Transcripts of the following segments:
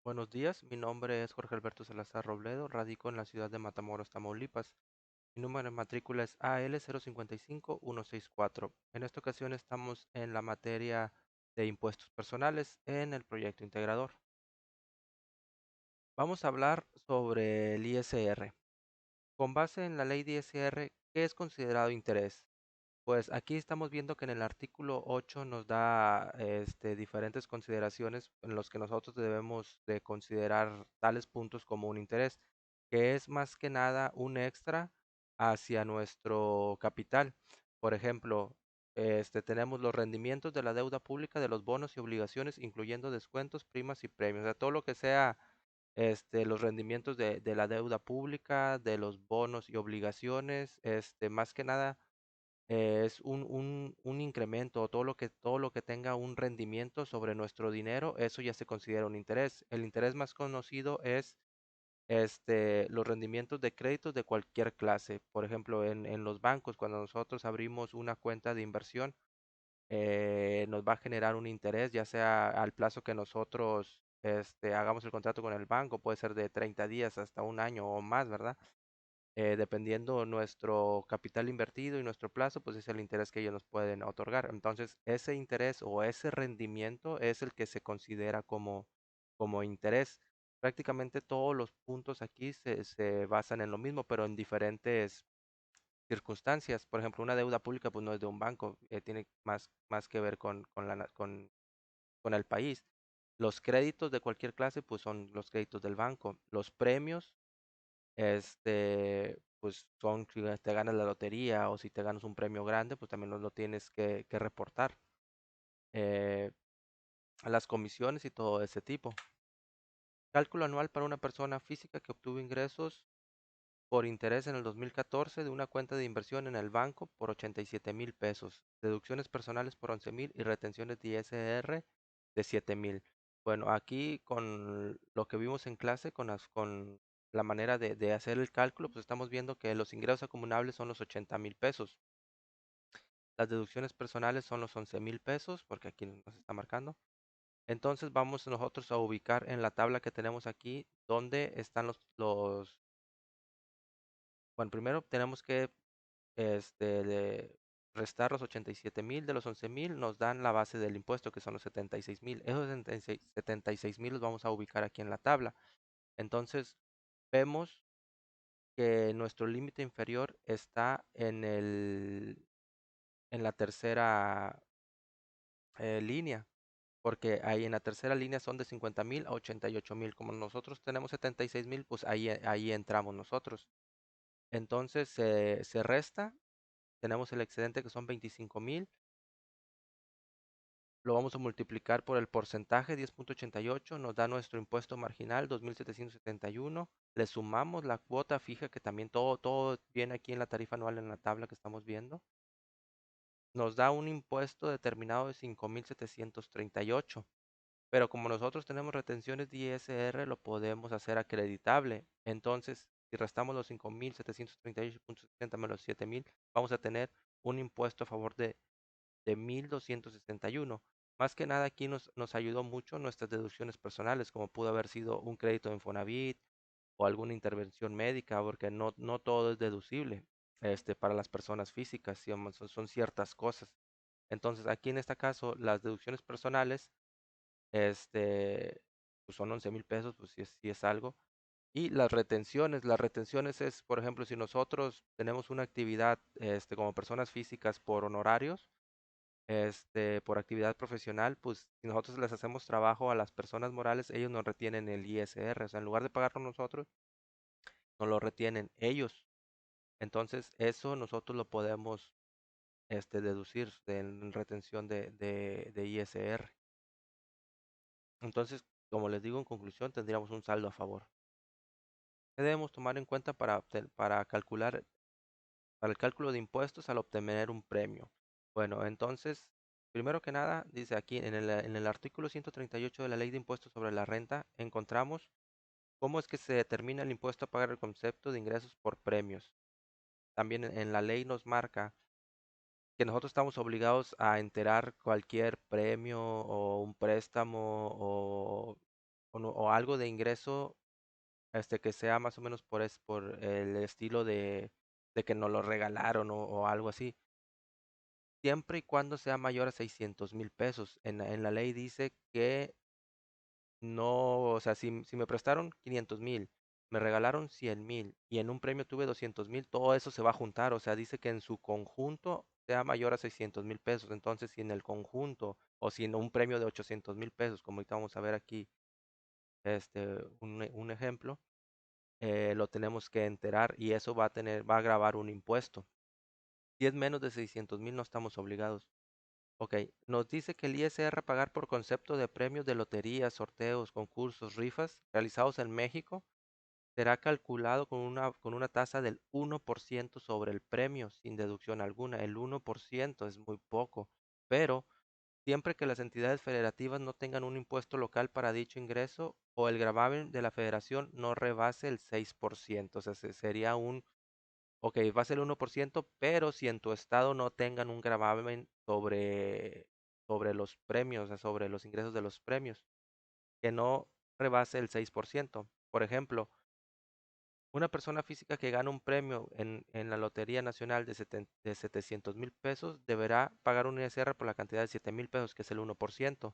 Buenos días, mi nombre es Jorge Alberto Salazar Robledo, radico en la ciudad de Matamoros, Tamaulipas. Mi número de matrícula es AL055164. En esta ocasión estamos en la materia de impuestos personales en el proyecto integrador. Vamos a hablar sobre el ISR. Con base en la ley de ISR, ¿qué es considerado interés? Pues aquí estamos viendo que en el artículo 8 nos da diferentes consideraciones en los que nosotros debemos de considerar tales puntos como un interés, que es más que nada un extra hacia nuestro capital. Por ejemplo, tenemos los rendimientos de la deuda pública, de los bonos y obligaciones, incluyendo descuentos, primas y premios. O sea, todo lo que sea los rendimientos de la deuda pública, de los bonos y obligaciones, más que nada es un incremento, todo lo que tenga un rendimiento sobre nuestro dinero, eso ya se considera un interés. El interés más conocido es los rendimientos de créditos de cualquier clase. Por ejemplo, en los bancos, cuando nosotros abrimos una cuenta de inversión, nos va a generar un interés, ya sea al plazo que nosotros hagamos el contrato con el banco, puede ser de 30 días hasta un año o más, ¿verdad? Dependiendo nuestro capital invertido y nuestro plazo, pues es el interés que ellos nos pueden otorgar. Entonces, ese interés o ese rendimiento es el que se considera como interés. Prácticamente todos los puntos aquí se basan en lo mismo, pero en diferentes circunstancias. Por ejemplo, una deuda pública pues no es de un banco, tiene más que ver con el país. Los créditos de cualquier clase pues son los créditos del banco. Los premios pues son, si te ganas la lotería o si te ganas un premio grande, pues también lo tienes que reportar. eh, a las comisiones y todo ese tipo. Cálculo anual para una persona física que obtuvo ingresos por interés en el 2014 de una cuenta de inversión en el banco por 87,000 pesos, deducciones personales por 11,000 y retenciones de ISR de 7,000. Bueno, aquí con lo que vimos en clase, con la manera de hacer el cálculo, pues estamos viendo que los ingresos acumulables son los 80,000 pesos. Las deducciones personales son los 11,000 pesos, porque aquí nos está marcando. Entonces vamos nosotros a ubicar en la tabla que tenemos aquí donde están bueno, primero tenemos que restar los 87,000 de los 11,000, nos dan la base del impuesto, que son los 76,000. Esos 76,000 los vamos a ubicar aquí en la tabla. Entonces, vemos que nuestro límite inferior está en la tercera línea, porque ahí en la tercera línea son de 50,000 a 88,000. Como nosotros tenemos 76,000, pues ahí entramos nosotros. Entonces se resta, tenemos el excedente que son 25,000, lo vamos a multiplicar por el porcentaje 10,88, nos da nuestro impuesto marginal 2,771, le sumamos la cuota fija que también todo viene aquí en la tarifa anual en la tabla que estamos viendo, nos da un impuesto determinado de 5,738. Pero como nosotros tenemos retenciones de ISR, lo podemos hacer acreditable. Entonces, si restamos los 5,738,70 menos los 7,000, vamos a tener un impuesto a favor de 1,261. Más que nada aquí nos ayudó mucho nuestras deducciones personales, como pudo haber sido un crédito de Infonavit o alguna intervención médica, porque no todo es deducible para las personas físicas, son ciertas cosas. Entonces, aquí en este caso, las deducciones personales pues son 11,000 pesos, pues sí es algo. Y las retenciones es, por ejemplo, si nosotros tenemos una actividad, como personas físicas por honorarios, por actividad profesional, pues si nosotros les hacemos trabajo a las personas morales, ellos nos retienen el ISR, o sea, en lugar de pagarlo nosotros, nos lo retienen ellos. Entonces, eso nosotros lo podemos, deducir en retención de ISR. Entonces, como les digo, en conclusión, tendríamos un saldo a favor. ¿Qué debemos tomar en cuenta para calcular, para el cálculo de impuestos al obtener un premio? Bueno, entonces, primero que nada, dice aquí en el artículo 138 de la Ley de Impuestos sobre la Renta, encontramos cómo es que se determina el impuesto a pagar el concepto de ingresos por premios. También en la ley nos marca que nosotros estamos obligados a enterar cualquier premio o un préstamo o algo de ingreso que sea más o menos por el estilo de que nos lo regalaron o algo así, siempre y cuando sea mayor a 600,000 pesos. En la ley dice que no, o sea, si me prestaron 500,000, me regalaron 100,000 y en un premio tuve 200,000, todo eso se va a juntar. O sea, dice que en su conjunto sea mayor a 600,000 pesos. Entonces, si en el conjunto o si en un premio de 800,000 pesos, como ahorita vamos a ver aquí, un ejemplo, lo tenemos que enterar y eso va a grabar un impuesto. Si es menos de 600,000, no estamos obligados. Ok, nos dice que el ISR a pagar por concepto de premios de loterías, sorteos, concursos, rifas realizados en México será calculado con una tasa del 1% sobre el premio, sin deducción alguna. El 1% es muy poco, pero siempre que las entidades federativas no tengan un impuesto local para dicho ingreso o el gravamen de la federación no rebase el 6%. O sea, sería ok, va a ser el 1%, pero si en tu estado no tengan un gravamen sobre los premios, o sea, sobre los ingresos de los premios, que no rebase el 6%. Por ejemplo, una persona física que gana un premio en la Lotería Nacional de 700,000 pesos deberá pagar un ISR por la cantidad de 7,000 pesos, que es el 1%.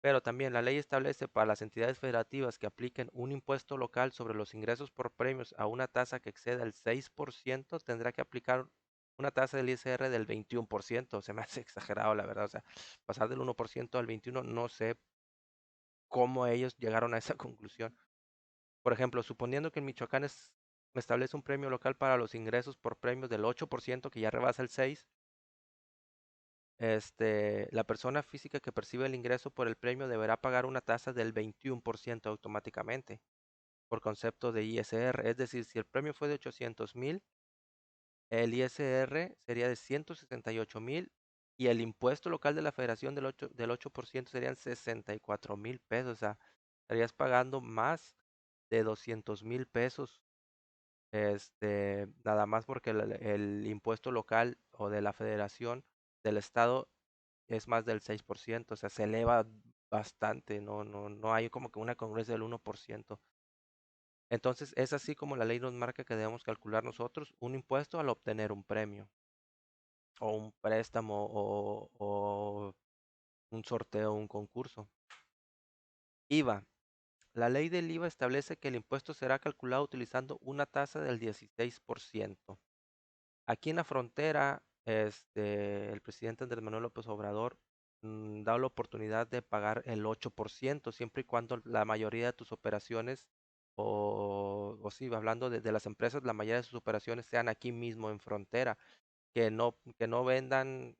Pero también la ley establece para las entidades federativas que apliquen un impuesto local sobre los ingresos por premios a una tasa que exceda el 6%, tendrá que aplicar una tasa del ISR del 21%. Se me hace exagerado, la verdad. O sea, pasar del 1% al 21%, no sé cómo ellos llegaron a esa conclusión. Por ejemplo, suponiendo que en Michoacán establece un premio local para los ingresos por premios del 8%, que ya rebasa el 6%. La persona física que percibe el ingreso por el premio deberá pagar una tasa del 21% automáticamente, por concepto de ISR. Es decir, si el premio fue de 800,000, el ISR sería de 168,000 y el impuesto local de la federación del 8% serían 64,000 pesos. O sea, estarías pagando más de 200,000 pesos, nada más porque el impuesto local o de la federación del estado es más del 6%. O sea, se eleva bastante. No hay como que una congruencia del 1%. Entonces, es así como la ley nos marca que debemos calcular nosotros un impuesto al obtener un premio o un préstamo o un sorteo o un concurso. IVA. La ley del IVA establece que el impuesto será calculado utilizando una tasa del 16%. Aquí en la frontera, el presidente Andrés Manuel López Obrador da la oportunidad de pagar el 8%, siempre y cuando la mayoría de tus operaciones, o sí, hablando de las empresas, la mayoría de sus operaciones sean aquí mismo en frontera, que no vendan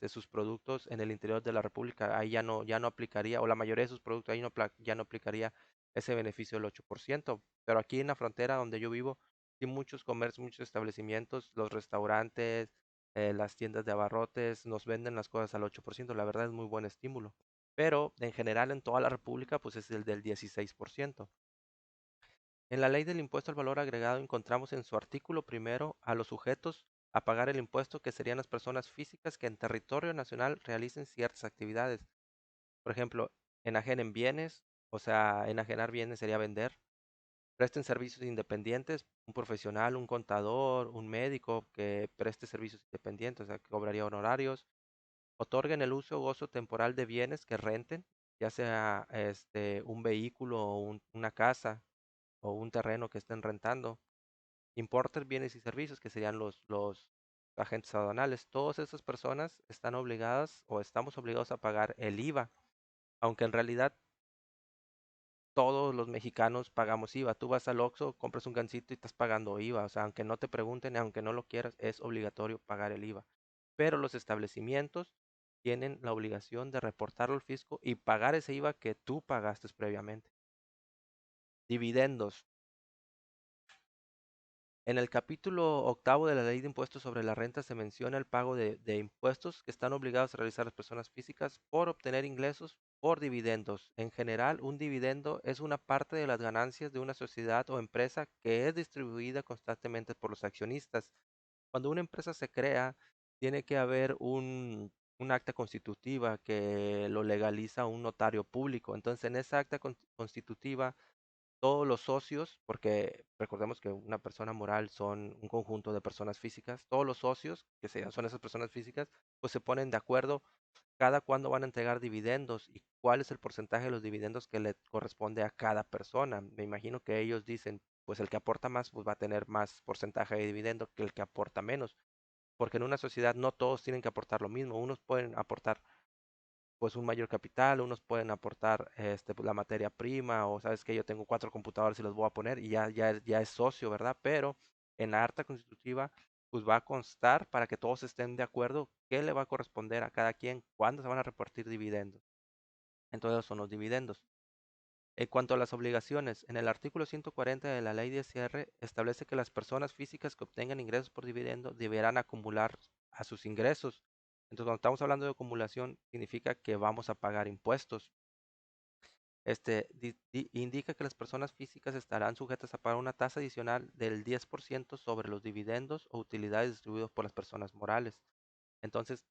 sus productos en el interior de la República. Ahí ya no aplicaría, o la mayoría de sus productos ahí ya no aplicaría ese beneficio del 8%. Pero aquí en la frontera donde yo vivo, sí, muchos comercios, muchos establecimientos, los restaurantes, las tiendas de abarrotes, nos venden las cosas al 8%. La verdad es muy buen estímulo. Pero en general en toda la República, pues es el del 16%. En la ley del impuesto al valor agregado encontramos en su artículo primero a los sujetos a pagar el impuesto, que serían las personas físicas que en territorio nacional realicen ciertas actividades. Por ejemplo, enajenen bienes, o sea, enajenar bienes sería vender. Presten servicios independientes, un profesional, un contador, un médico que preste servicios independientes, o sea, que cobraría honorarios. Otorguen el uso o gozo temporal de bienes que renten, ya sea un vehículo o una casa o un terreno que estén rentando. Importer bienes y servicios, que serían los agentes aduanales. Todas esas personas están obligadas o estamos obligados a pagar el IVA, aunque en realidad todos los mexicanos pagamos IVA. Tú vas al Oxxo, compras un gansito y estás pagando IVA. O sea, aunque no te pregunten, aunque no lo quieras, es obligatorio pagar el IVA. Pero los establecimientos tienen la obligación de reportarlo al fisco y pagar ese IVA que tú pagaste previamente. Dividendos. En el capítulo octavo de la Ley de Impuestos sobre la Renta se menciona el pago de impuestos que están obligados a realizar las personas físicas por obtener ingresos por dividendos. En general, un dividendo es una parte de las ganancias de una sociedad o empresa que es distribuida constantemente por los accionistas. Cuando una empresa se crea, tiene que haber un acta constitutiva que lo legaliza un notario público. Entonces, en esa acta constitutiva, todos los socios, porque recordemos que una persona moral son un conjunto de personas físicas, todos los socios, que son esas personas físicas, pues se ponen de acuerdo cada cuándo van a entregar dividendos y cuál es el porcentaje de los dividendos que le corresponde a cada persona. Me imagino que ellos dicen, pues el que aporta más, pues va a tener más porcentaje de dividendo que el que aporta menos, porque en una sociedad no todos tienen que aportar lo mismo. Unos pueden aportar pues un mayor capital, unos pueden aportar pues, la materia prima, o sabes que yo tengo 4 computadoras y los voy a poner y ya es socio, ¿verdad? Pero en la acta constitutiva pues va a constar para que todos estén de acuerdo qué le va a corresponder a cada quien, cuándo se van a repartir dividendos. Entonces son los dividendos. En cuanto a las obligaciones, en el artículo 140 de la ley de cierre establece que las personas físicas que obtengan ingresos por dividendo deberán acumular a sus ingresos. Entonces, cuando estamos hablando de acumulación, significa que vamos a pagar impuestos. Indica que las personas físicas estarán sujetas a pagar una tasa adicional del 10% sobre los dividendos o utilidades distribuidos por las personas morales. Entonces,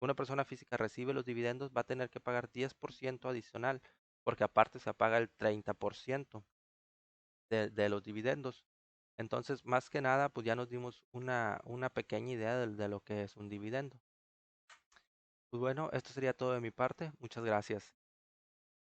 una persona física recibe los dividendos, va a tener que pagar 10% adicional, porque aparte se paga el 30% de los dividendos. Entonces, más que nada, pues ya nos dimos una pequeña idea de lo que es un dividendo. Pues bueno, esto sería todo de mi parte. Muchas gracias.